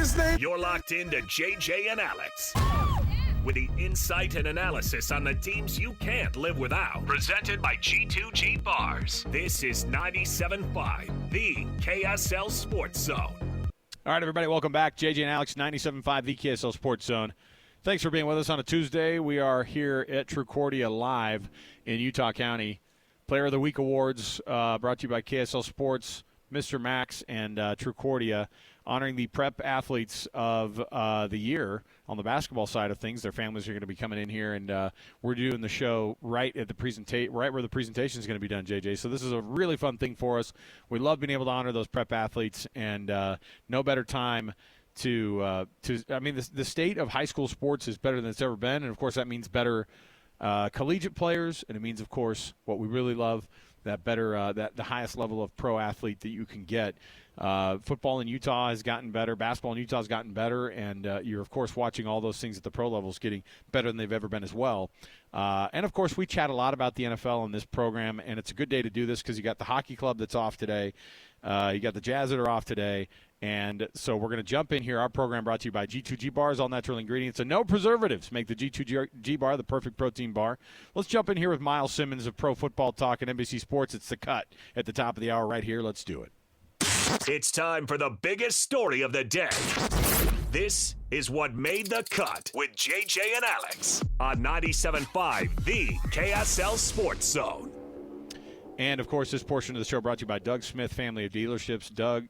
his name? You're locked into JJ and Alex with the insight and analysis on the teams you can't live without. Presented by G2G Bars. This is 97.5, the KSL Sports Zone. All right, everybody, welcome back. JJ and Alex, 97.5, the KSL Sports Zone. Thanks for being with us on a Tuesday. We are here at Trucordia Live in Utah County. Player of the Week Awards brought to you by KSL Sports, Mr. Max, and Trucordia, honoring the prep athletes of the year on the basketball side of things. Their families are going to be coming in here, and we're doing the show right where the presentation is going to be done, JJ. So this is a really fun thing for us. We love being able to honor those prep athletes, and no better time the state of high school sports is better than it's ever been, and of course that means better collegiate players, and it means, of course, what we really love, that better the highest level of pro athlete that you can get. Football in Utah has gotten better, basketball in Utah has gotten better, and you're, of course, watching all those things at the pro levels getting better than they've ever been as well. And, of course, we chat a lot about the NFL on this program, and it's a good day to do this because you got the hockey club that's off today. You got the Jazz that are off today. And so we're going to jump in here. Our program brought to you by G2G Bars, all natural ingredients and no preservatives. Make the G2G Bar the perfect protein bar. Let's jump in here with Myles Simmons of Pro Football Talk and NBC Sports. It's The Cut at the top of the hour right here. Let's do it. It's time for the biggest story of the day. This is what made the cut with JJ and Alex on 97.5, the KSL Sports Zone. And, of course, this portion of the show brought to you by Doug Smith Family of Dealerships. Doug,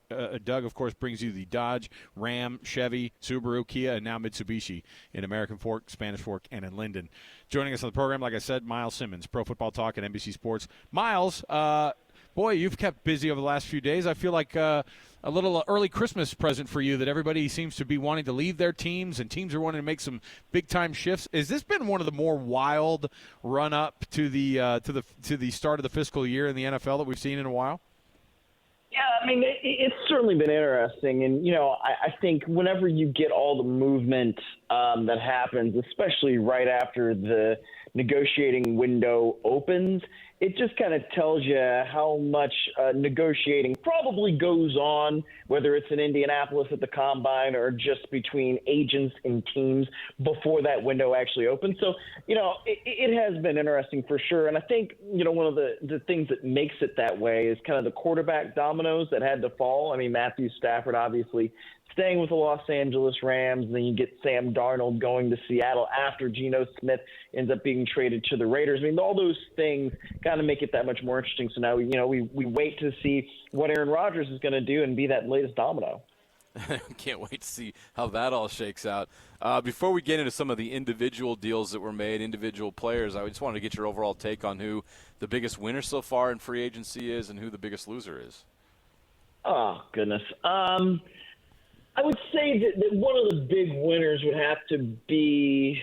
of course, brings you the Dodge, Ram, Chevy, Subaru, Kia, and now Mitsubishi in American Fork, Spanish Fork, and in Linden. Joining us on the program, like I said, Myles Simmons, Pro Football Talk and NBC Sports. Myles, boy, you've kept busy over the last few days. I feel like a little early Christmas present for you that everybody seems to be wanting to leave their teams and teams are wanting to make some big-time shifts. Has this been one of the more wild run-up to the start of the fiscal year in the NFL that we've seen in a while? Yeah, I mean, it's certainly been interesting. And, I think whenever you get all the movement that happens, especially right after the negotiating window opens, it just kind of tells you how much negotiating probably goes on, whether it's in Indianapolis at the Combine or just between agents and teams before that window actually opens. So, it has been interesting for sure. And I think, one of the things that makes it that way is kind of the quarterback dominoes that had to fall. I mean, Matthew Stafford obviously staying with the Los Angeles Rams, and then you get Sam Darnold going to Seattle after Geno Smith ends up being traded to the Raiders. I mean, all those things kind of make it that much more interesting. So now, we wait to see what Aaron Rodgers is going to do and be that latest domino. Can't wait to see how that all shakes out. Before we get into some of the individual deals that were made, individual players, I just wanted to get your overall take on who the biggest winner so far in free agency is and who the biggest loser is. Oh, goodness. I would say that one of the big winners would have to be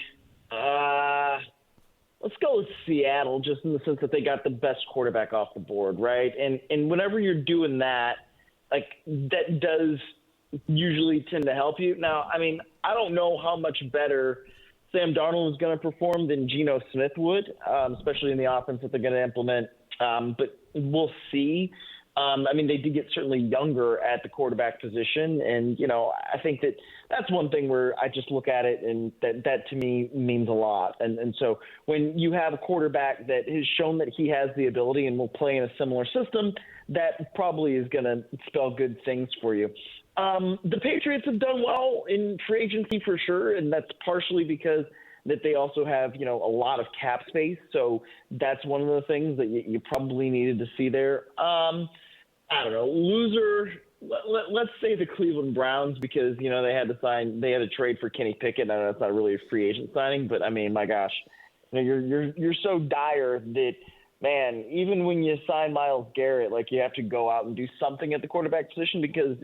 let's go with Seattle, just in the sense that they got the best quarterback off the board, right? And whenever you're doing that, like, that does usually tend to help you. Now, I mean, I don't know how much better Sam Darnold is going to perform than Geno Smith would, especially in the offense that they're going to implement. But we'll see. I mean, they did get certainly younger at the quarterback position. And, I think that's one thing where I just look at it and that to me means a lot. And so when you have a quarterback that has shown that he has the ability and will play in a similar system, that probably is going to spell good things for you. The Patriots have done well in free agency for sure, and that's partially because that they also have, a lot of cap space. So that's one of the things that you probably needed to see there. I don't know, loser. Let's say the Cleveland Browns, because they had to trade for Kenny Pickett. I know that's not really a free agent signing, but I mean, my gosh, you're so dire that, man, even when you sign Myles Garrett, like, you have to go out and do something at the quarterback position because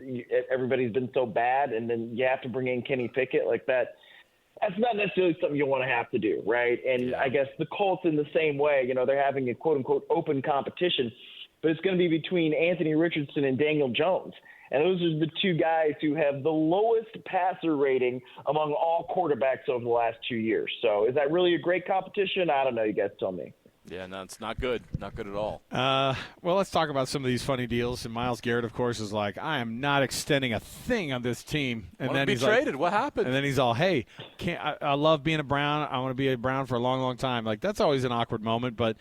everybody's been so bad, and then you have to bring in Kenny Pickett like that. That's not necessarily something you want to have to do, right? And I guess the Colts in the same way, they're having a quote-unquote open competition, but it's going to be between Anthony Richardson and Daniel Jones. And those are the two guys who have the lowest passer rating among all quarterbacks over the last 2 years. So is that really a great competition? I don't know. You guys tell me. Yeah, no, it's not good. Not good at all. Well, let's talk about some of these funny deals. And Myles Garrett, of course, is like, I am not extending a thing on this team. And then he's traded. What happened? And then he's all, hey, I love being a Brown. I want to be a Brown for a long, long time. Like, that's always an awkward moment. But,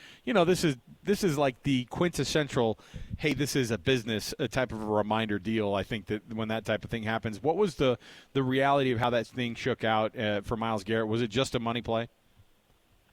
this is like the quintessential, hey, this is a business, a type of a reminder deal. I think that when that type of thing happens, what was the reality of how that thing shook out for Myles Garrett? Was it just a money play?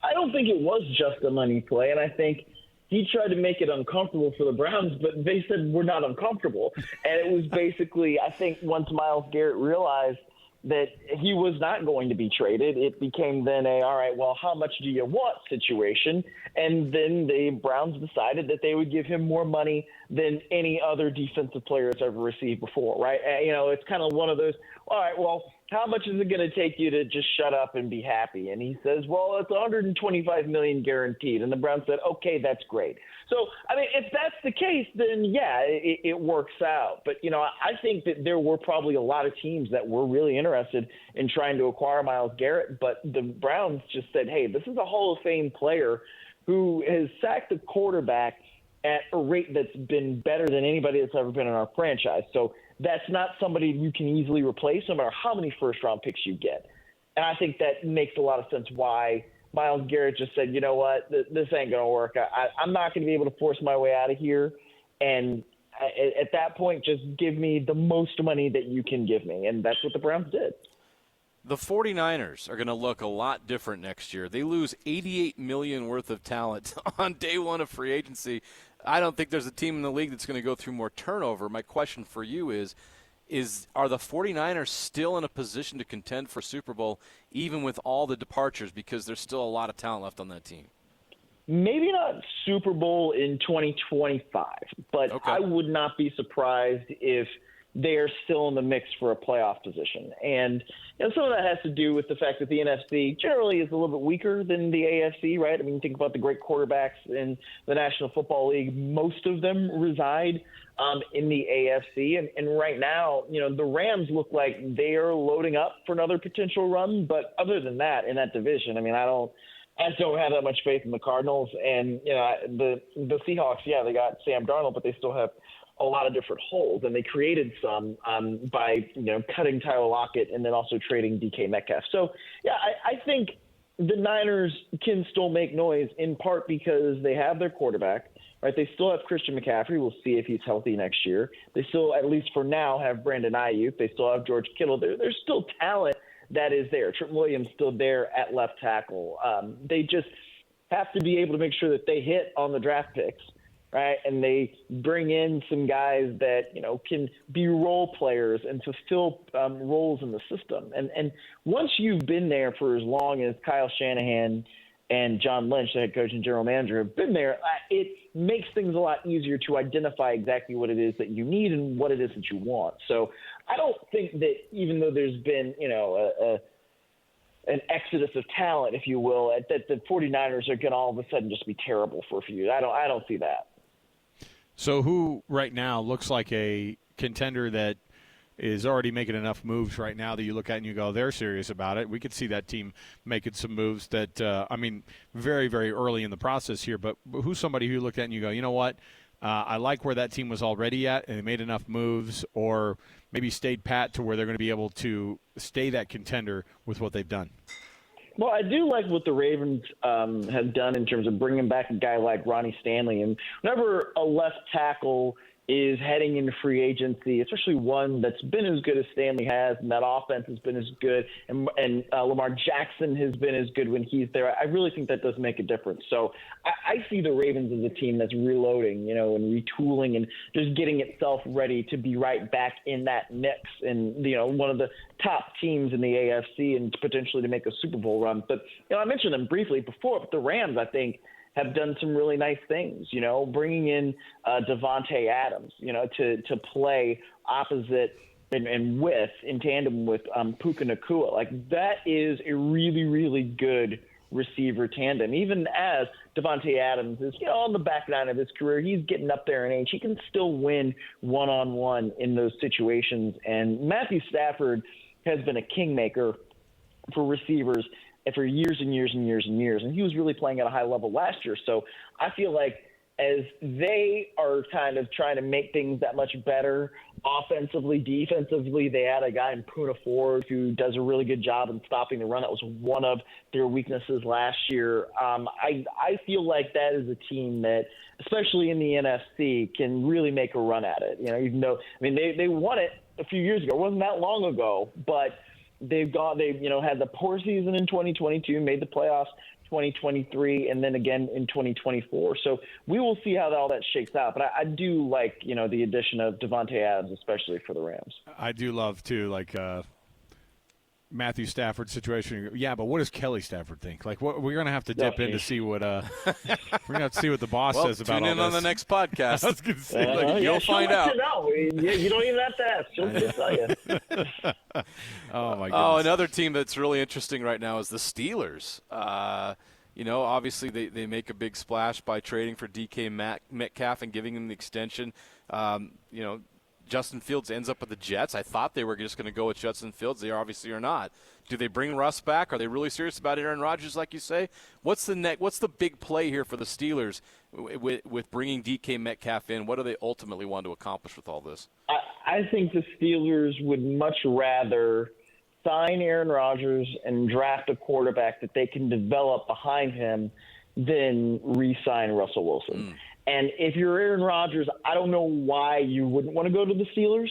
I don't think it was just a money play, and I think he tried to make it uncomfortable for the Browns, but they said we're not uncomfortable. And it was basically, I think once Myles Garrett realized that he was not going to be traded, it became then all right, well, how much do you want situation? And then the Browns decided that they would give him more money than any other defensive player has ever received before, right? It's kind of one of those, all right, well, how much is it going to take you to just shut up and be happy? And he says, well, it's $125 million guaranteed. And the Browns said, okay, that's great. So, if that's the case, then, yeah, it works out. But, I think that there were probably a lot of teams that were really interested in trying to acquire Myles Garrett. But the Browns just said, hey, this is a Hall of Fame player who has sacked a quarterback at a rate that's been better than anybody that's ever been in our franchise. So that's not somebody you can easily replace no matter how many first-round picks you get. And I think that makes a lot of sense why Myles Garrett just said, you know what, this ain't going to work. I'm not going to be able to force my way out of here. And at that point, just give me the most money that you can give me. And that's what the Browns did. The 49ers are going to look a lot different next year. They lose $88 million worth of talent on day one of free agency. I don't think there's a team in the league that's going to go through more turnover. My question for you is are the 49ers still in a position to contend for Super Bowl even with all the departures, because there's still a lot of talent left on that team? Maybe not Super Bowl in 2025, but okay. I would not be surprised if they are still in the mix for a playoff position. And some of that has to do with the fact that the NFC generally is a little bit weaker than the AFC, right? Think about the great quarterbacks in the National Football League. Most of them reside in the AFC. And right now, the Rams look like they are loading up for another potential run. But other than that, in that division, I don't have that much faith in the Cardinals. And, the Seahawks, yeah, they got Sam Darnold, but they still have a lot of different holes, and they created some by cutting Tyler Lockett and then also trading DK Metcalf. So yeah, I think the Niners can still make noise in part because they have their quarterback, right? They still have Christian McCaffrey. We'll see if he's healthy next year. They still, at least for now, have Brandon Ayuk. They still have George Kittle. There's still talent that is there. Trent Williams still there at left tackle. They just have to be able to make sure that they hit on the draft picks, right? And they bring in some guys that, can be role players and fulfill roles in the system. And once you've been there for as long as Kyle Shanahan and John Lynch, the head coach and general manager, have been there, it makes things a lot easier to identify exactly what it is that you need and what it is that you want. So I don't think that even though there's been, an exodus of talent, if you will, that the 49ers are going to all of a sudden just be terrible for a few years. I don't see that. So who right now looks like a contender that is already making enough moves right now that you look at and you go, they're serious about it? We could see that team making some moves that, very, very early in the process here. But who's somebody who you look at and you go, you know what, I like where that team was already at and they made enough moves, or maybe stayed pat to where they're going to be able to stay that contender with what they've done? Well, I do like what the Ravens have done in terms of bringing back a guy like Ronnie Stanley. And whenever a left tackle is heading into free agency, especially one that's been as good as Stanley has, and that offense has been as good, and Lamar Jackson has been as good when he's there, I really think that does make a difference. So I see the Ravens as a team that's reloading, and retooling and just getting itself ready to be right back in that mix and, one of the top teams in the AFC and potentially to make a Super Bowl run. But, I mentioned them briefly before, but the Rams, I think, have done some really nice things, bringing in Devontae Adams, to play opposite and in tandem with Puka Nacua. Like, that is a really, really good receiver tandem. Even as Devontae Adams is, on the back nine of his career, he's getting up there in age. He can still win one-on-one in those situations. And Matthew Stafford has been a kingmaker for receivers and for years and years and years and years. And he was really playing at a high level last year. So I feel like as they are kind of trying to make things that much better offensively, defensively, they had a guy in Puka Nacua who does a really good job in stopping the run. That was one of their weaknesses last year. I feel like that is a team that, especially in the NFC, can really make a run at it. Even though, they won it a few years ago. It wasn't that long ago, but they've had the poor season in 2022, made the playoffs 2023, and then again in 2024. So we will see how all that shakes out. But I do like, the addition of Devontae Adams, especially for the Rams. I do love, too, Matthew Stafford's situation. Yeah, but what does Kelly Stafford think? We're going to have to dip in to see what we're going to have to see what the boss says about all this. Tune in on the next podcast. I was going to say, you'll find out. You don't even have to ask. She'll just tell you. Oh, my goodness. Oh, another team that's really interesting right now is the Steelers. Obviously they make a big splash by trading for DK Metcalf and giving him the extension. Justin Fields ends up with the Jets. I thought they were just going to go with Justin Fields. They obviously are not. Do they bring Russ back? Are they really serious about Aaron Rodgers, like you say? What's the big play here for the Steelers with bringing DK Metcalf in? What do they ultimately want to accomplish with all this? I think the Steelers would much rather sign Aaron Rodgers and draft a quarterback that they can develop behind him than re-sign Russell Wilson. And if you're Aaron Rodgers, I don't know why you wouldn't want to go to the Steelers.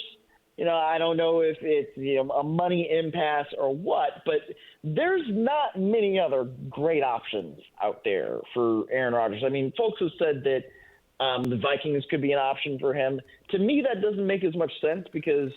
I don't know if it's a money impasse or what, but there's not many other great options out there for Aaron Rodgers. Folks have said that the Vikings could be an option for him. To me, that doesn't make as much sense because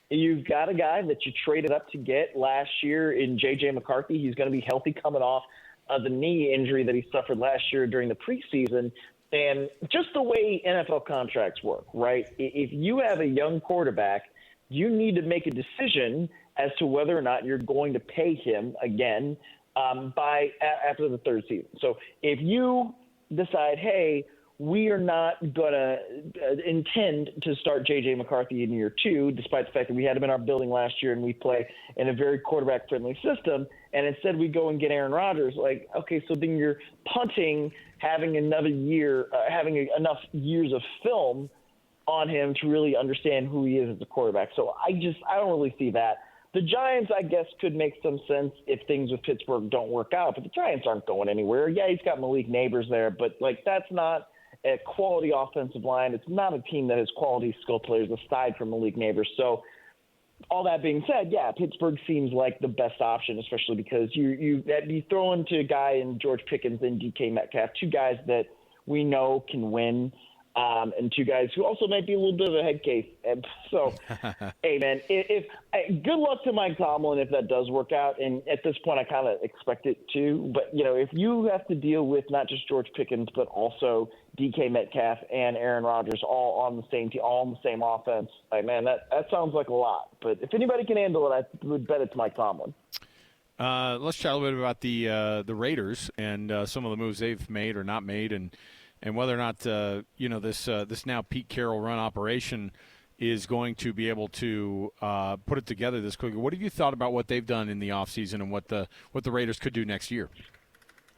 you've got a guy that you traded up to get last year in J.J. McCarthy. He's going to be healthy coming off of the knee injury that he suffered last year during the preseason. And just the way NFL contracts work, right? If you have a young quarterback, you need to make a decision as to whether or not you're going to pay him again after the third season. So if you decide, hey, we are not going to intend to start J.J. McCarthy in year 2, despite the fact that we had him in our building last year and we play in a very quarterback-friendly system, and instead we go and get Aaron Rodgers. Okay, so then you're punting having another year, having enough years of film on him to really understand who he is as a quarterback. So I don't really see that. The Giants, I guess, could make some sense if things with Pittsburgh don't work out, but the Giants aren't going anywhere. Yeah, he's got Malik Neighbors there, but that's not a quality offensive line. It's not a team that has quality skill players aside from Malik Neighbors. So all that being said, yeah, Pittsburgh seems like the best option, especially because you throw into a guy in George Pickens and DK Metcalf, two guys that we know can win, and two guys who also might be a little bit of a head case. And so, hey, man, good luck to Mike Tomlin if that does work out. And at this point, I kind of expect it to. But, if you have to deal with not just George Pickens, but also DK Metcalf and Aaron Rodgers all on the same team, all on the same offense, man, that sounds like a lot. But if anybody can handle it, I would bet it's Mike Tomlin. Let's chat a little bit about the Raiders and some of the moves they've made or not made, and whether or not this now Pete Carroll run operation is going to be able to put it together this quickly. What have you thought about what they've done in the offseason and what the Raiders could do next year?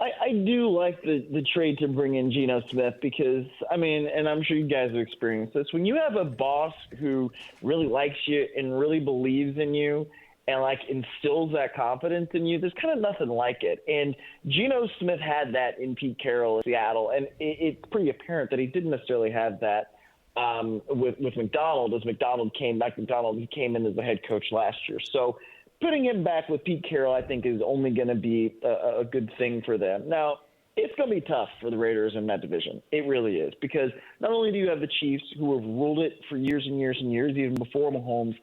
I do like the trade to bring in Geno Smith because, and I'm sure you guys have experienced this, when you have a boss who really likes you and really believes in you and instills that confidence in you, there's kind of nothing like it. And Geno Smith had that in Pete Carroll in Seattle, and it's pretty apparent that he didn't necessarily have that with McDonald. As Mike McDonald, he came in as the head coach last year. So putting him back with Pete Carroll, I think, is only going to be a good thing for them. Now, it's going to be tough for the Raiders in that division. It really is, because not only do you have the Chiefs, who have ruled it for years and years and years, even before Mahomes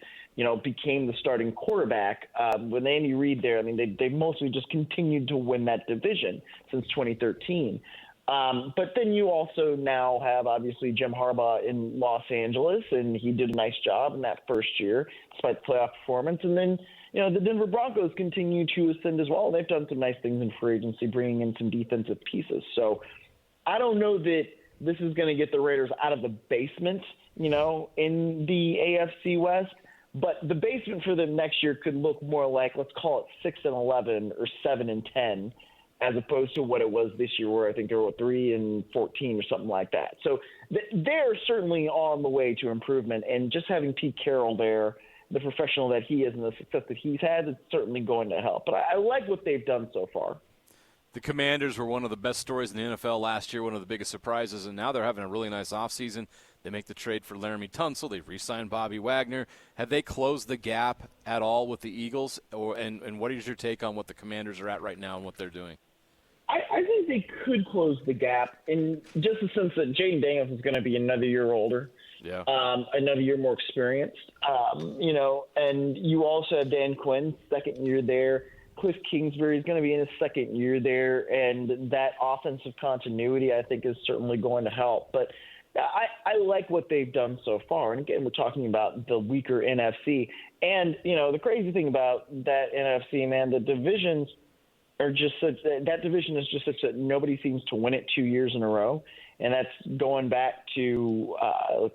became the starting quarterback. With Andy Reid there, they mostly just continued to win that division since 2013. But then you also now have, obviously, Jim Harbaugh in Los Angeles, and he did a nice job in that first year, despite the playoff performance. And then, the Denver Broncos continue to ascend as well. They've done some nice things in free agency, bringing in some defensive pieces. So I don't know that this is going to get the Raiders out of the basement, in the AFC West. But the basement for them next year could look more like, let's call it 6-11 or 7-10, as opposed to what it was this year, where I think they were 3-14 or something like that. So they're certainly on the way to improvement, and just having Pete Carroll there, the professional that he is and the success that he's had, is certainly going to help. But I like what they've done so far. The Commanders were one of the best stories in the NFL last year, one of the biggest surprises, and now they're having a really nice offseason. They make the trade for Laramie Tunsil. They've re-signed Bobby Wagner. Have they closed the gap at all with the Eagles? And what is your take on what the Commanders are at right now and what they're doing? I think they could close the gap in just the sense that Jaden Daniels is going to be another year older. Yeah. Another year more experienced. And you also have Dan Quinn, second year there. Cliff Kingsbury is going to be in his second year there, and that offensive continuity, I think, is certainly going to help. But I like what they've done so far. And again, we're talking about the weaker NFC. And, the crazy thing about that NFC, man, the divisions are just such that division is just such that nobody seems to win it 2 years in a row. And that's going back to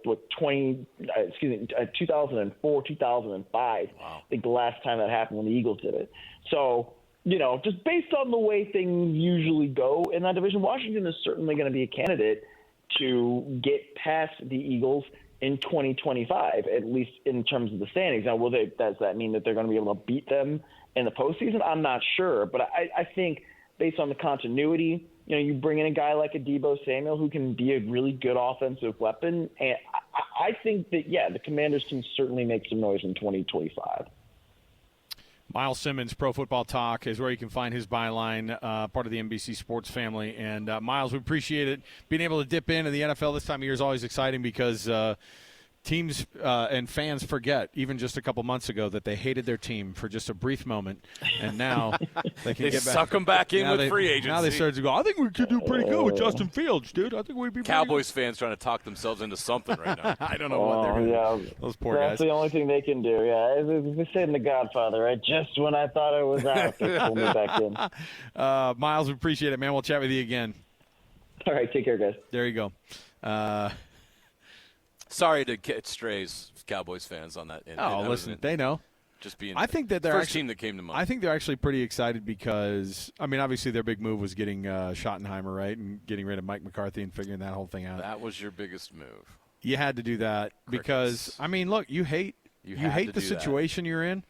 2004, 2005. Wow. I think the last time that happened when the Eagles did it. So, just based on the way things usually go in that division, Washington is certainly going to be a candidate to get past the Eagles in 2025, at least in terms of the standings. Now, does that mean that they're going to be able to beat them in the postseason? I'm not sure, but I think based on the continuity, you bring in a guy like a Deebo Samuel who can be a really good offensive weapon, and I think that, the Commanders can certainly make some noise in 2025. Myles Simmons, Pro Football Talk, is where you can find his byline, part of the NBC Sports family. And, Myles, we appreciate it. Being able to dip into the NFL this time of year is always exciting because teams and fans forget, even just a couple months ago, that they hated their team for just a brief moment, and now they can get back. Suck them back in with free agency. Now they start to go, I think we could do pretty good with Justin Fields, dude. I think we'd be Cowboys fans trying to talk themselves into something right now. I don't know what they're doing. Those poor guys. That's the only thing they can do, They say in The Godfather, right? Just when I thought I was out, they pulled me back in. Myles, we appreciate it, man. We'll chat with you again. All right, take care, guys. There you go. Sorry to get strays, Cowboys fans, on that. Listen, they know. Just being I think that they're first team that came to mind. I think they're actually pretty excited because, obviously their big move was getting Schottenheimer, right, and getting rid of Mike McCarthy and figuring that whole thing out. That was your biggest move. You had to do that because, look, you hate the situation you're in,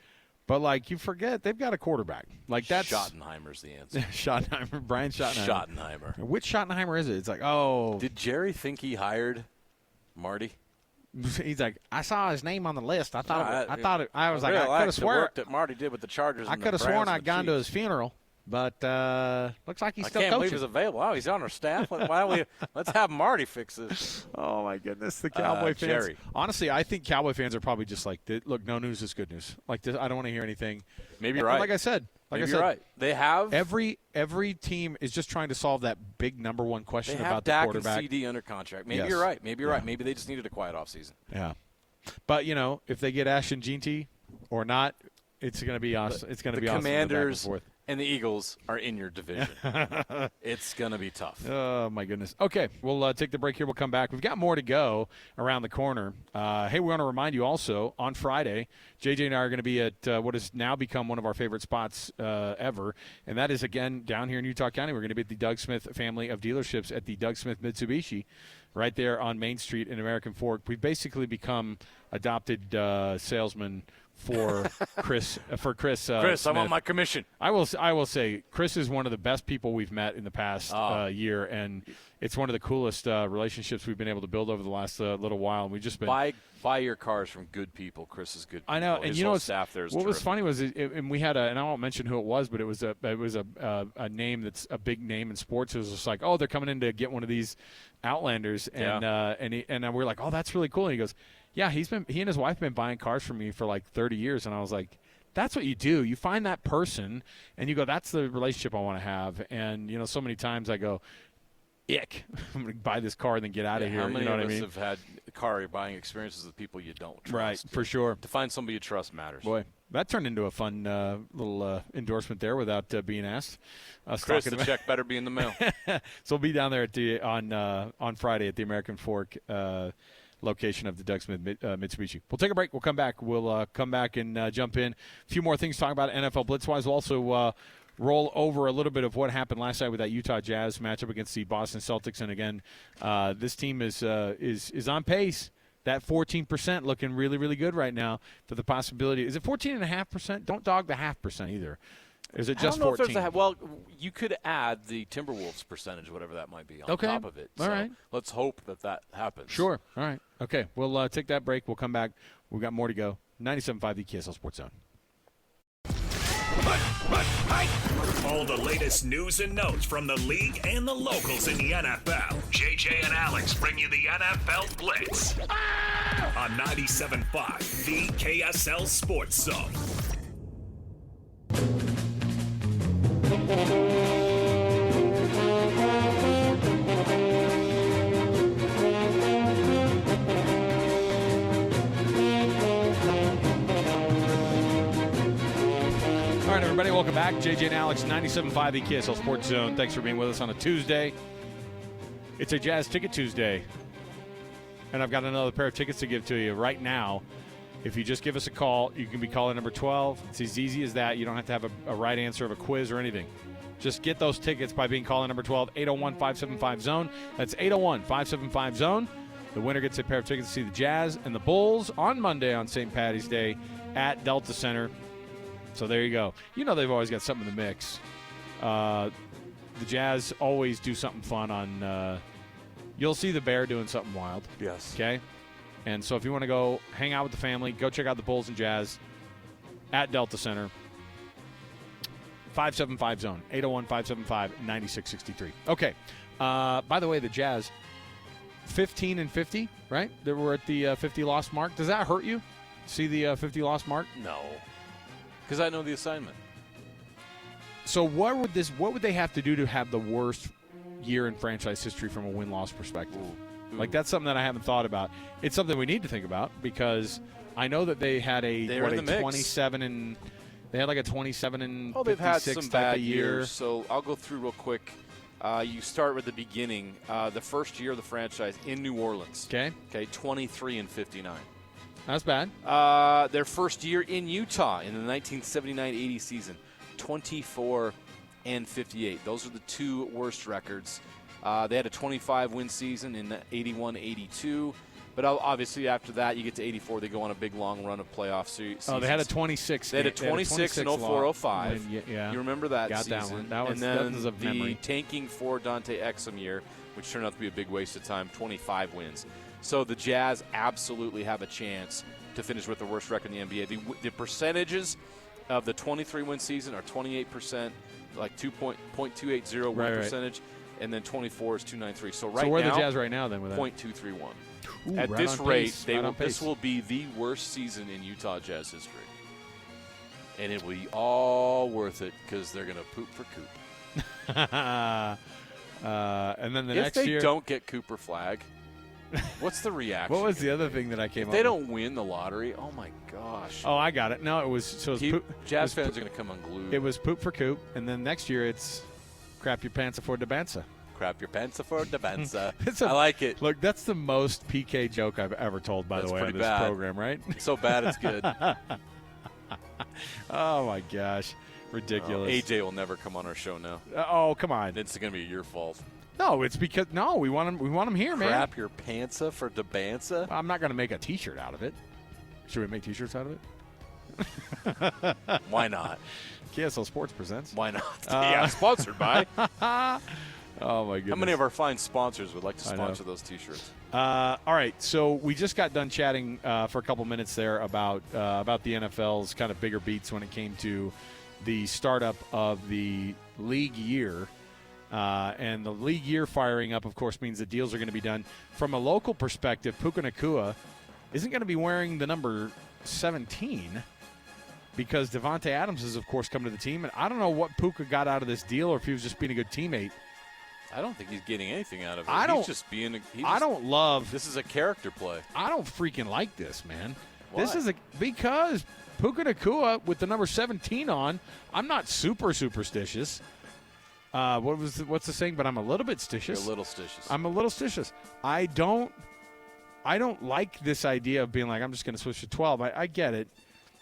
but, you forget they've got a quarterback. That's Schottenheimer's the answer. Schottenheimer, Brian Schottenheimer. Schottenheimer. Which Schottenheimer is it? It's Did Jerry think he hired Marty? He's like, I saw his name on the list. I could have sworn work that Marty did with the Chargers. I could have sworn I'd gone to his funeral, but looks like he's still coaching. I can't believe he's available. Oh, he's on our staff. Why don't we? Let's have Marty fix this. Oh my goodness, the Cowboy fans. Jerry. Honestly, I think Cowboy fans are probably just like, look, no news is good news. Like this, I don't want to hear anything. Maybe you're right. Like I said, you're right. They have every team is just trying to solve that big number one question about the quarterback. They have Dak and CD under contract. Maybe you're right. Maybe you're right. Maybe they just needed a quiet offseason. Yeah, but if they get Ashton Jeanty or not, it's going to be awesome. It's going to be awesome. The Commanders and the Eagles are in your division. It's going to be tough. Oh, my goodness. Okay, we'll take the break here. We'll come back. We've got more to go around the corner. Hey, we want to remind you also, on Friday, JJ and I are going to be at what has now become one of our favorite spots ever, and that is, again, down here in Utah County. We're going to be at the Doug Smith family of dealerships at the Doug Smith Mitsubishi right there on Main Street in American Fork. We've basically become adopted salesmen for Chris. Chris, Smith. I want my commission. I will say, Chris is one of the best people we've met in the past year, and it's one of the coolest relationships we've been able to build over the last little while. And we've just been buy your cars from good people. Chris is good people. I know, and his staff there is what terrific. was funny was, and we had and I won't mention who it was, but it was a name that's a big name in sports. It was just like, oh, they're coming in to get one of these Outlanders, and we're like, oh, that's really cool. And he goes, yeah, he and his wife have been buying cars from me for like 30 years. And I was like, that's what you do. You find that person, and you go, that's the relationship I want to have. And, so many times I go, ick, I'm going to buy this car and then get out of here. How many of us have had car buying experiences with people you don't trust? Right, for sure. To find somebody you trust matters. Boy, that turned into a fun little endorsement there without being asked. Chris, the check better be in the mail. So we'll be down there at on Friday at the American Fork location of the Doug Smith Mitsubishi. We'll take a break. We'll come back. We'll come back and jump in. A few more things to talk about NFL Blitzwise. We'll also roll over a little bit of what happened last night with that Utah Jazz matchup against the Boston Celtics. And again, this team is on pace. That 14% looking really, really good right now for the possibility. Is it 14.5%? Don't dog the 0.5% either. Is it just 14? Well, you could add the Timberwolves percentage, whatever that might be, on top of it. All right. Let's hope that happens. Sure. All right. Okay. We'll take that break. We'll come back. We've got more to go. 97.5 the KSL Sports Zone. All the latest news and notes from the league and the locals in the NFL. JJ and Alex bring you the NFL Blitz on 97.5 the KSL Sports Zone. All right, everybody, welcome back. JJ and Alex, 97.5 the KSL Sports Zone. Thanks for being with us on a Tuesday. It's a Jazz Ticket Tuesday, and I've got another pair of tickets to give to you right now. If you just give us a call, you can be caller number 12. It's as easy as that. You don't have to have a right answer of a quiz or anything. Just get those tickets by being caller number 12, 801-575-ZONE. That's 801-575-ZONE. The winner gets a pair of tickets to see the Jazz and the Bulls on Monday on St. Patty's Day at Delta Center. So there you go. You know they've always got something in the mix. The Jazz always do something fun on you'll see the Bear doing something wild. Yes. Okay? And so if you want to go hang out with the family, go check out the Bulls and Jazz at Delta Center. 575-ZONE, 801-575-9663. Okay. By the way, the Jazz, 15-50, right? They were at the 50-loss mark. Does that hurt you? See the 50-loss mark? No. Because I know the assignment. So what would they have to do to have the worst year in franchise history from a win-loss perspective? Ooh. Like, that's something that I haven't thought about. It's something we need to think about because I know that they had a 27 and they had like a 27 and 56 they've had some bad year. years. So I'll go through real quick. You start with the beginning. The first year of the franchise in New Orleans. Okay. 23-59. That's bad. Their first year in Utah in the 1979-80 season, 24-58. Those are the two worst records. They had a 25-win season in 81-82. But obviously after that, you get to 84, they go on a big, long run of playoff seasons. Oh, they had a 26. They had a 26 in 04-05. Yeah. You remember that Got season. That one. And then the memory. tanking for Dante Exum year, which turned out to be a big waste of time, 25 wins. So the Jazz absolutely have a chance to finish with the worst record in the NBA. The percentages of the 23-win season are 28%, like 2.280 win percentage, and then 24 is 293. So where are the Jazz right now then with that? 0.231. Ooh, At right this on rate, pace. this will be the worst season in Utah Jazz history. And it will be all worth it because they're going to poop for Coop. And then the if next they year. don't get Cooper flag, what's the reaction? What was the other thing that I came up with? They don't win the lottery. Oh, my gosh. Oh, I got it. No, it was Jazz fans are going to come unglued. It was poop for Coop, and then next year it's crap your pants for Dabansa. Crap your pants for Dabansa. I like it. Look, that's the most PK joke I've ever told, by the way, on this program, right? So bad it's good. Oh, my gosh. Ridiculous. AJ will never come on our show now. Oh, come on. It's going to be your fault. No, it's because we want him here, man. Crap your pantsa for Dabansa? I'm not going to make a T-shirt out of it. Should we make T-shirts out of it? Why not? KSL Sports presents. Why not? Yeah, sponsored by. Oh, my goodness. How many of our fine sponsors would like to sponsor those T-shirts? All right, so we just got done chatting for a couple minutes there about the NFL's kind of bigger beats when it came to the startup of the league year. And the league year firing up, of course, means that deals are going to be done. From a local perspective, Puka Nacua isn't going to be wearing the number 17 because Devontae Adams has, of course, come to the team. And I don't know what Puka got out of this deal or if he was just being a good teamate. I don't think he's getting anything out of it. He's just being this is a character play. I don't freaking like this, man. Why? Because Puka Nacua with the number 17 on, I'm not super superstitious. What's the saying? But I'm a little bit stitious. You're a little stitious. I'm a little stitious. I don't I don't like this idea of being like, I'm just going to switch to 12. I get it.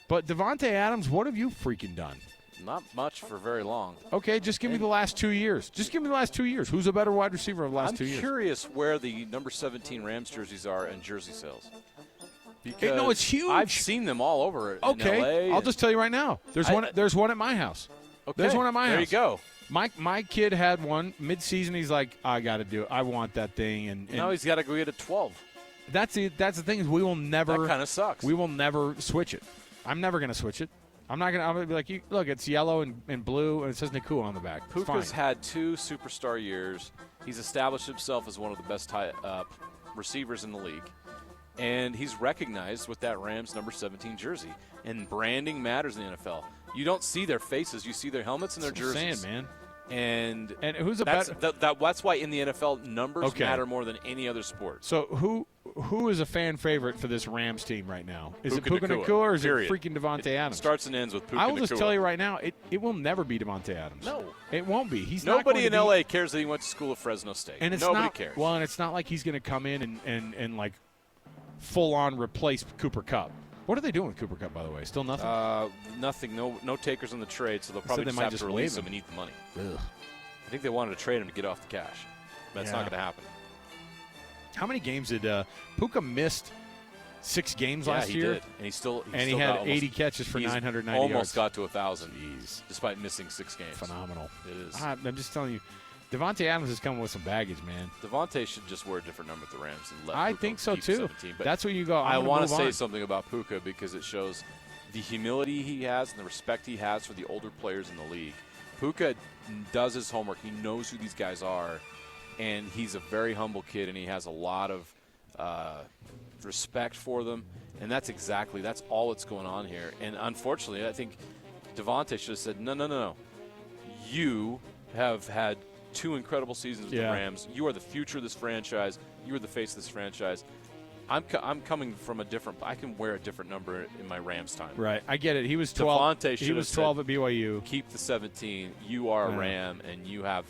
But Davante Adams, what have you freaking done? Not much for very long. Okay, just give me the last 2 years. Just give me the last 2 years. Who's a better wide receiver of the last 2 years? I'm curious where the number 17 Rams jerseys are in jersey sales. Because no, it's huge. I've seen them all over in LA. I'll just tell you right now. There's one at my house. Okay, there's one at my house. There you go. My kid had one mid-season. He's like, I got to do it. I want that thing. And now he's got to go get a 12. That's the thing is we will never. That kind of sucks. We will never switch it. I'm never going to switch it. I'm going to be like, look, it's yellow and blue, and it says Nacua on the back. Puka's had 2 superstar years. He's established himself as one of the best receivers in the league. And he's recognized with that Rams number 17 jersey. And branding matters in the NFL. You don't see their faces. You see their helmets and their jerseys. That's what I'm saying, man. And who's that's why in the NFL numbers matter more than any other sport. So who is a fan favorite for this Rams team right now? Is Puka it Puka Nacua, Nacua or is period. it freaking Davante Adams? It starts and ends with Puka Nacua. I will just tell you right now, it will never be Davante Adams. No. It won't be. Nobody in LA cares that he went to school at Fresno State. And Nobody cares. Well, and it's not like he's going to come in and like full-on replace Cooper Kupp. What are they doing with Cooper Kupp, by the way? Still nothing? Nothing. No takers on the trade, so they'll probably they just might have just to release waive him and eat the money. Ugh. I think they wanted to trade him to get off the cash. That's not going to happen. How many games did Puka missed 6 games last year? Yeah, he did. And he had 80 catches for 990 yards. Almost got to 1,000, despite missing 6 games. Phenomenal. It is. I'm just telling you, Davante Adams is coming with some baggage, man. Davante should just wear a different number at the Rams and let I Puka think so, keep too. 17. But that's where you go. I want to say something about Puka because it shows the humility he has and the respect he has for the older players in the league. Puka does his homework. He knows who these guys are, and he's a very humble kid, and he has a lot of respect for them. And that's all that's going on here. And unfortunately, I think Davante should have said, no. You have had 2 incredible seasons with the Rams. You are the future of this franchise. You are the face of this franchise. I'm coming from a different – I can wear a different number in my Rams time. Right. I get it. He was 12. He was 12 at BYU. Keep the 17. You are a Ram, and you have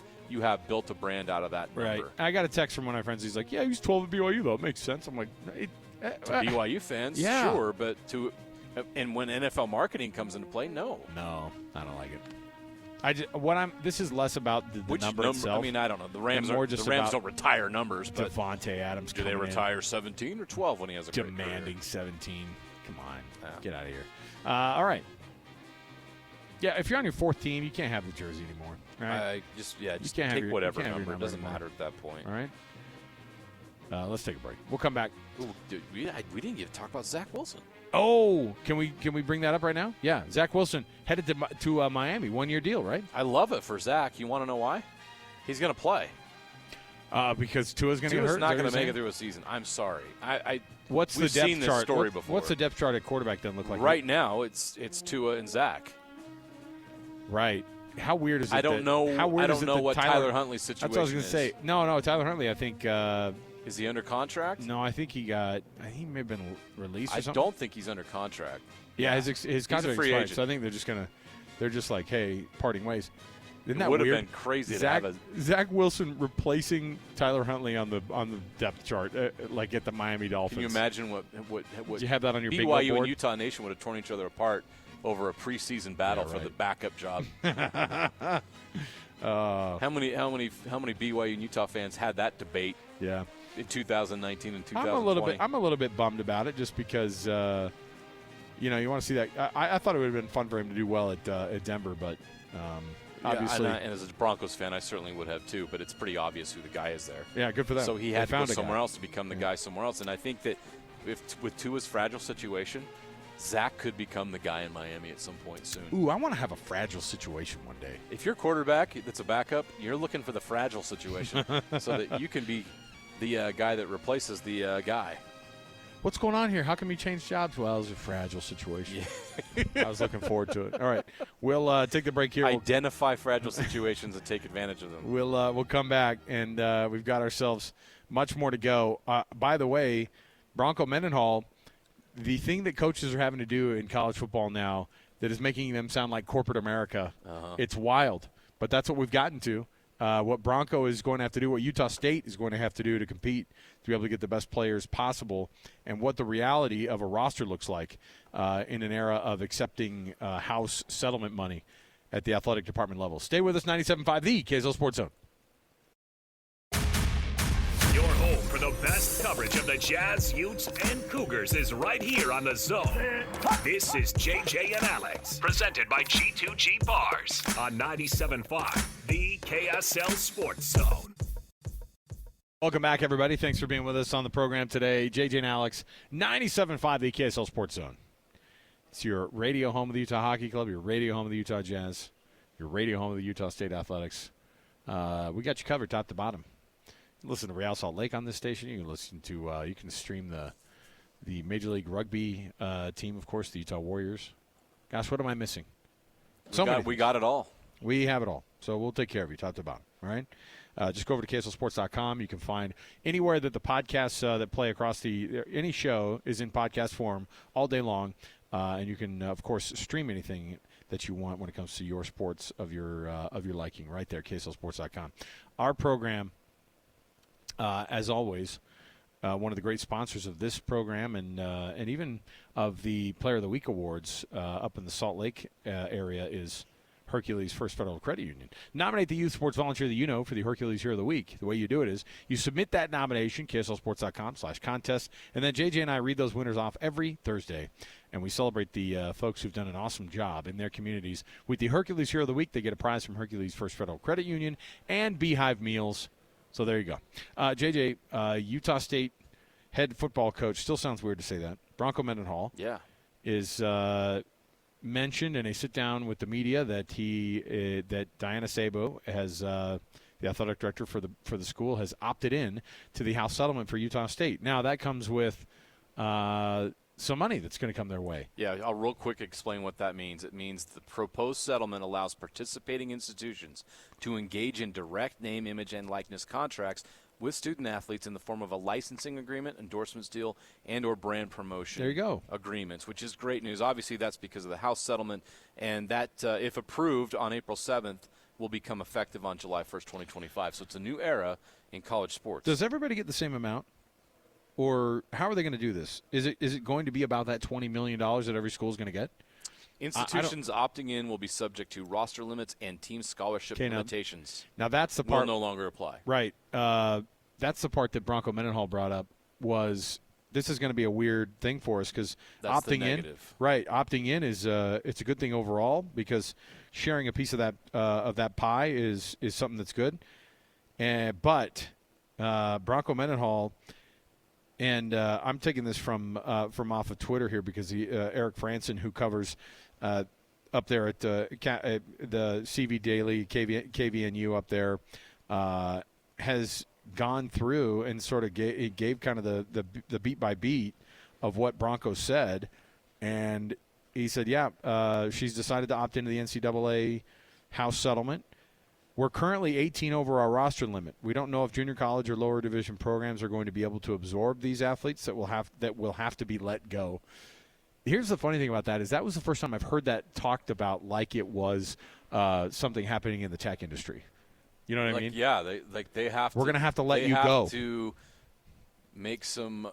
built a brand out of that number. Right. I got a text from one of my friends. He's like, yeah, he was 12 at BYU, though. It makes sense. I'm like, to BYU fans, sure, but and when NFL marketing comes into play, no. No, I don't like it. This is less about the number itself. I mean, I don't know. The Rams don't retire numbers, but Davante Adams. Do they retire 17 or 12 when he has a demanding 17? Come on, get out of here. All right. Yeah, if you're on your 4th team, you can't have the jersey anymore. Right? Just take whatever number. It doesn't matter at that point. All right. Let's take a break. We'll come back. Ooh, dude, we didn't get to talk about Zach Wilson. Oh, can we bring that up right now? Yeah, Zach Wilson headed to Miami, 1-year deal, right? I love it for Zach. You want to know why? He's going to play. Because Tua's going to get hurt. Tua's not going to make it through a season. I'm sorry. What's the depth seen chart? This story before. What's the depth chart at quarterback then look like? Right now, it's Tua and Zach. Right. How weird is it? I don't know what Tyler Huntley's situation is. That's what I was going to say. No, Tyler Huntley, I think. Is he under contract? No, I think he may have been released or something. I don't think he's under contract. Yeah, his contract expired, so I think they're just like, hey, parting ways. Isn't that weird? It would have been crazy Zach, to have Zach Wilson replacing Tyler Huntley on the depth chart, like at the Miami Dolphins. Can you imagine what you have that on your BYU big board? and Utah Nation would have torn each other apart over a preseason battle for the backup job. How many BYU and Utah fans had that debate? Yeah. In 2019 and 2020. I'm a little bit bummed about it, just because you want to see that. I thought it would have been fun for him to do well at Denver, but obviously. And as a Broncos fan, I certainly would have too. But it's pretty obvious who the guy is there. Yeah, good for them. So he had to go somewhere else to become the guy somewhere else. And I think that with Tua's fragile situation, Zach could become the guy in Miami at some point soon. Ooh, I want to have a fragile situation one day. If you're quarterback that's a backup, you're looking for the fragile situation so that you can be the guy that replaces the guy. What's going on here? How come you change jobs? Well, it was a fragile situation. Yeah. I was looking forward to it. All right. We'll take the break here. Identify fragile situations and take advantage of them. We'll come back, and we've got ourselves much more to go. By the way, Bronco Mendenhall, the thing that coaches are having to do in college football now that is making them sound like corporate America, it's wild. But that's what we've gotten to. what Bronco is going to have to do, what Utah State is going to have to do to compete, to be able to get the best players possible, and what the reality of a roster looks like in an era of accepting house settlement money at the athletic department level. Stay with us, 97.5, the KSL Sports Zone. Your home for the best coverage of the Jazz, Utes, and Cougars is right here on The Zone. This is JJ and Alex, presented by G2G Bars on 97.5, the KSL Sports Zone. Welcome back, everybody. Thanks for being with us on the program today. JJ and Alex, 97.5, the KSL Sports Zone. It's your radio home of the Utah Hockey Club, your radio home of the Utah Jazz, your radio home of the Utah State Athletics. We got you covered top to bottom. Listen to Real Salt Lake on this station. You can listen to, you can stream the Major League Rugby team, of course, the Utah Warriors. Gosh, what am I missing? We got it all. We have it all. So we'll take care of you top to bottom, all right? Just go over to KSLSports.com. You can find anywhere that the podcasts that play across any show is in podcast form all day long. And you can, of course, stream anything that you want when it comes to your sports of your liking right there, KSLSports.com. Our program, as always, one of the great sponsors of this program and even of the Player of the Week awards up in the Salt Lake area is Hercules First Federal Credit Union. Nominate the youth sports volunteer that you know for the Hercules Hero of the Week. The way you do it is you submit that nomination, KSLSports.com/contest, and then JJ and I read those winners off every Thursday. And we celebrate the folks who've done an awesome job in their communities. With the Hercules Hero of the Week, they get a prize from Hercules First Federal Credit Union and Beehive Meals. So there you go. JJ, Utah State head football coach, still sounds weird to say that, Bronco Mendenhall, is mentioned in a sit-down with the media that that Diana Sabo, has the athletic director for the school, has opted in to the house settlement for Utah State. Now, that comes with some money that's going to come their way. Yeah, I'll real quick explain what that means. It means the proposed settlement allows participating institutions to engage in direct name, image, and likeness contracts with student-athletes in the form of a licensing agreement, endorsements deal, and or brand promotion agreements, which is great news. Obviously, that's because of the House settlement, and that, if approved on April 7th, will become effective on July 1st, 2025. So it's a new era in college sports. Does everybody get the same amount? Or how are they going to do this? Is it going to be about that $20 million that every school is going to get? Institutions opting in will be subject to roster limits and team scholarship limitations. Now that's the part will no longer apply. Right. That's the part that Bronco Mendenhall brought up. Was this is going to be a weird thing for us because opting in is it's a good thing overall because sharing a piece of that pie is something that's good. But Bronco Mendenhall. And I'm taking this from off of Twitter here because Eric Franson, who covers up there at the CV Daily, KVNU up there, has gone through and sort of gave kind of the beat by beat of what Bronco said. And he said, she's decided to opt into the NCAA house settlement. We're currently 18 over our roster limit. We don't know if junior college or lower division programs are going to be able to absorb these athletes that will have to be let go. Here's the funny thing about that is that was the first time I've heard that talked about like it was something happening in the tech industry. You know what I mean? Yeah, they have. We're going to have to let you go. They have to make some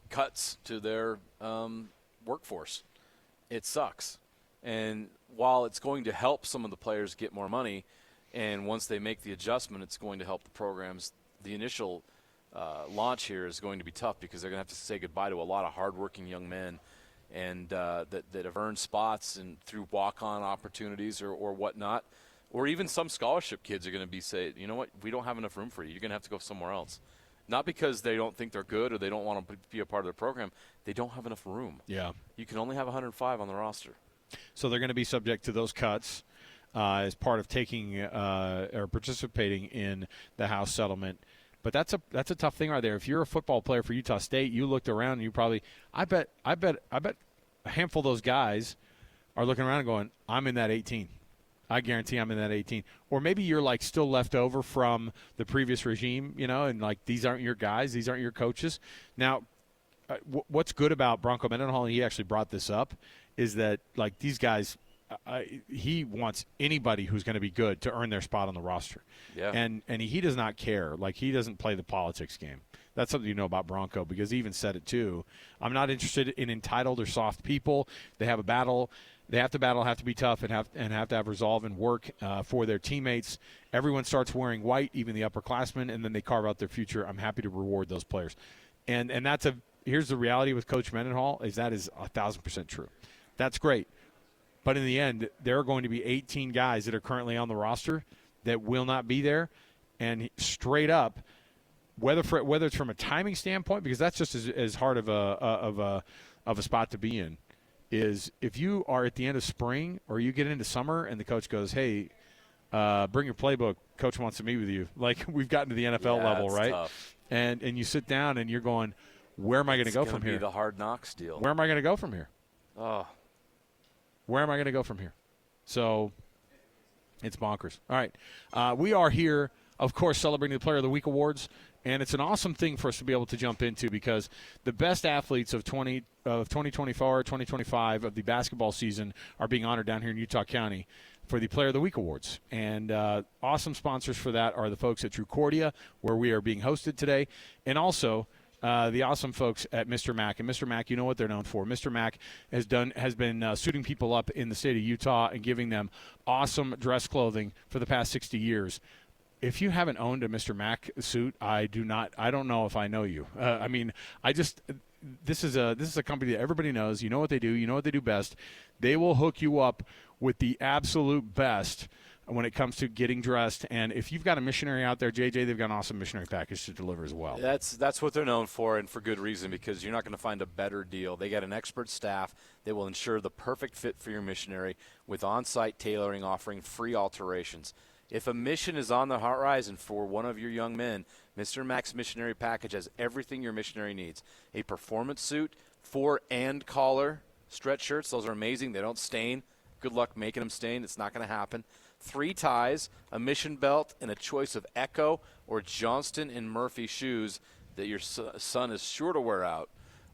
cuts to their workforce. It sucks, and while it's going to help some of the players get more money, and once they make the adjustment, it's going to help the programs. The initial launch here is going to be tough because they're going to have to say goodbye to a lot of hardworking young men and that have earned spots and through walk-on opportunities or whatnot. Or even some scholarship kids are going to be saying, you know what, we don't have enough room for you. You're going to have to go somewhere else. Not because they don't think they're good or they don't want to be a part of the program. They don't have enough room. Yeah. You can only have 105 on the roster. So they're going to be subject to those cuts as part of taking or participating in the house settlement. But that's a tough thing right there. If you're a football player for Utah State, you looked around and you probably I bet a handful of those guys are looking around and going, I'm in that 18. I guarantee I'm in that 18. Or maybe you're like still left over from the previous regime, and like these aren't your guys, these aren't your coaches. Now, what's good about Bronco Mendenhall, and he actually brought this up, is that like these guys he wants anybody who's going to be good to earn their spot on the roster. Yeah. And he does not care. Like, he doesn't play the politics game. That's something you know about Bronco, because he even said it too. I'm not interested in entitled or soft people. They have a battle. They have to battle, have to be tough, and have to have resolve and work for their teammates. Everyone starts wearing white, even the upperclassmen, and then they carve out their future. I'm happy to reward those players. And here's the reality with Coach Mendenhall, is that is 1,000% true. That's great. But in the end, there are going to be 18 guys that are currently on the roster that will not be there. And straight up, whether it's from a timing standpoint, because that's just as hard of a spot to be in, is if you are at the end of spring or you get into summer and the coach goes, hey, bring your playbook, coach wants to meet with you. Like, we've gotten to the NFL level, right? Tough. And you sit down and you're going, where am I going to go from here? It's going to be the Hard Knocks deal. Where am I going to go from here? Oh. Where am I going to go from here? So it's bonkers. All right. We are here, of course, celebrating the Player of the Week awards, and it's an awesome thing for us to be able to jump into, because the best athletes of 2024, 2025 of the basketball season are being honored down here in Utah County for the Player of the Week awards. And awesome sponsors for that are the folks at Trucordia, where we are being hosted today, and also the awesome folks at Mr. Mac. And Mr. Mac, you know what they're known for. Mr. Mac has been suiting people up in the state of Utah and giving them awesome dress clothing for the past 60 years. If you haven't owned a Mr. Mac suit, I don't know if I know you. This is a company that everybody knows. You know what they do. You know what they do best. They will hook you up with the absolute best when it comes to getting dressed. And if you've got a missionary out there, JJ, they've got an awesome missionary package to deliver as well. That's what they're known for, and for good reason, because you're not going to find a better deal. They got an expert staff that will ensure the perfect fit for your missionary, with on-site tailoring, offering free alterations. If a mission is on the horizon for one of your young men, Mr. Mac's missionary package has everything your missionary needs. A performance suit, 4 and collar stretch shirts. Those are amazing. They don't stain. Good luck making them stain. It's not going to happen. 3 ties, a mission belt, and a choice of Echo or Johnston and Murphy shoes that your son is sure to wear out.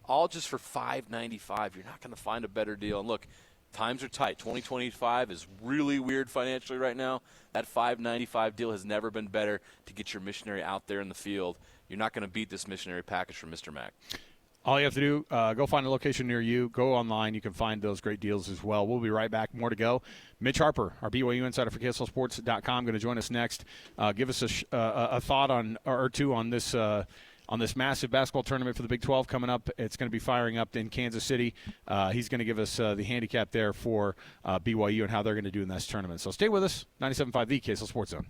All just for $5.95. You're not going to find a better deal. And look, times are tight. 2025 is really weird financially right now. That $5.95 deal has never been better to get your missionary out there in the field. You're not going to beat this missionary package from Mr. Mac. All you have to do, go find a location near you. Go online. You can find those great deals as well. We'll be right back. More to go. Mitch Harper, our BYU insider for KSLSports.com, going to join us next. Give us a thought or two on this massive basketball tournament for the Big 12 coming up. It's going to be firing up in Kansas City. He's going to give us the handicap there for BYU and how they're going to do in this tournament. So stay with us. 97.5 The KSL Sports Zone.